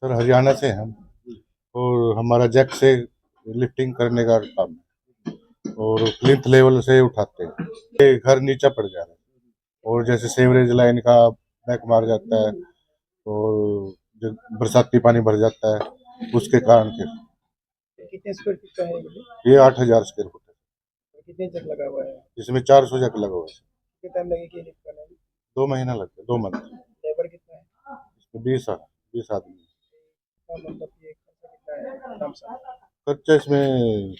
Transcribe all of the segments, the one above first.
Sir Haryana से हैं हम और हमारा जैक से लिफ्टिंग करने का काम है और प्लिंथ लेवल से उठाते हैं। ये घर नीचा पड़ जा रहा है और जैसे सीवरेज लाइन का बैक मार जाता है और जो बरसाती पानी भर जाता है उसके कारण फिर कितने स्क्वायर फीट का है ये? ये 8,000 स्क्वायर फुट है। कितने जग लगा हुआ है? इसमें 400 जग लगा हुआ है। कितना टाइम लगेगा लिफ्ट करने में? 2 महीना लगता है, 2 मंथ। लेबर कितना है? इसमें 20 आदमी। मतलब ये खर्चा कितना है आराम से? खर्चा इसमें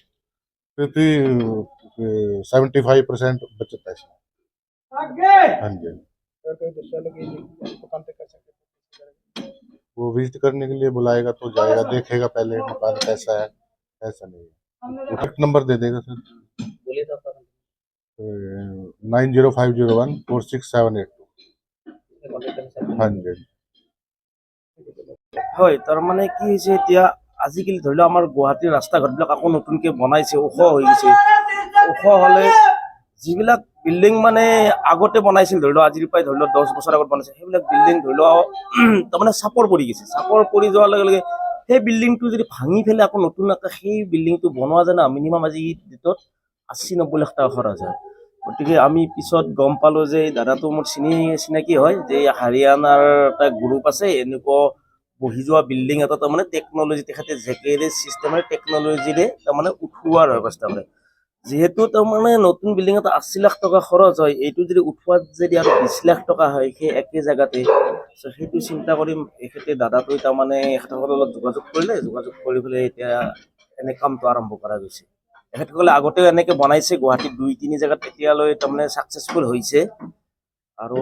75% बचत है इसमें। हाँ जी। अगर कोई दूसरा लोग ये दुकान पे कर सकते हैं वो विजिट करने के लिए बुलाएगा तो जाएगा, देखेगा पहले मकान कैसा है, ऐसा नहीं है। कॉन्टैक्ट नंबर दे देगा सर। बोलिए तो आपका 9050014678। हाँ जी। হয় তাৰমানে কি হৈছে এতিয়া আজিকালি ধৰি লওক আমাৰ গুৱাহাটীৰ ৰাস্তা ঘাটবিলাক আকৌ নতুনকৈ বনাইছে, ওখ হৈ গৈছে। ওখ হ'লে যিবিলাক বিল্ডিং মানে আগতে বনাইছিল, ধৰি লওক আজিৰ পৰাই ধৰি লওক 10 বছৰ আগত বনাইছে, সেইবিলাক বিল্ডিং ধৰি লওক তাৰমানে চাপৰ পৰি গৈছে। চাপৰ পৰি যোৱাৰ লগে লগে সেই বিল্ডিংটো যদি ভাঙি পেলাই আকৌ নতুন সেই বিল্ডিংটো বনোৱা যায় না, মিনিমাম আজি ডেটত 80-90 লাখ টকা খৰচ হয়। গতিকে আমি পিছত গম পালোঁ যে দাদাটো মোৰ চিনাকি হয়, যে হাৰিয়ানাৰ এটা গ্ৰুপ আছে, এনেকুৱা বহি যোৱা বিল্ডিং এটা তাৰমানে টেকনলজি তেখেতে জেকেৰে চিষ্টেমেৰে টেকনলজিৰে তাৰমানে উঠোৱাৰ ব্যৱস্থা কৰে। যিহেতু তাৰমানে নতুন বিল্ডিং এটা 80 লাখ টকা খৰচ হয়, এইটো যদি উঠোৱাত যদি আৰু 20 লাখ টকা হয় সেই একে জেগাতে, সেইটো চিন্তা কৰি এখেতে দাদাটোৱে তাৰমানে এখেতসকলৰ লগত যোগাযোগ কৰিলে, যোগাযোগ কৰি পেলাই এতিয়া এনে কামটো আৰম্ভ কৰা গৈছে। এখেতসকলে আগতেও এনেকে বনাইছে গুৱাহাটীত 2-3 জেগাত, এতিয়ালৈ তাৰমানে ছাকচেছফুল হৈছে। আৰু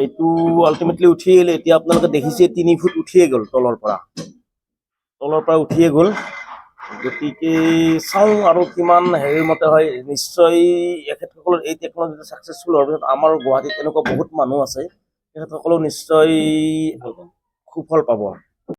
এইটো আল্টিমেটলি উঠি আহিলে, এতিয়া আপোনালোকে দেখিছে 3 ফুট উঠিয়ে গ'ল তলৰ পৰা উঠিয়ে গ'ল। গতিকে চাওঁ আৰু কিমান হেৰিৰ মতে হয়। নিশ্চয় এখেতসকলৰ এই টেকনলজিটো ছাকচেছফুল হোৱাৰ পিছত আমাৰ গুৱাহাটীত এনেকুৱা বহুত মানুহ আছে, তেখেতসকলেও নিশ্চয় সুফল পাব।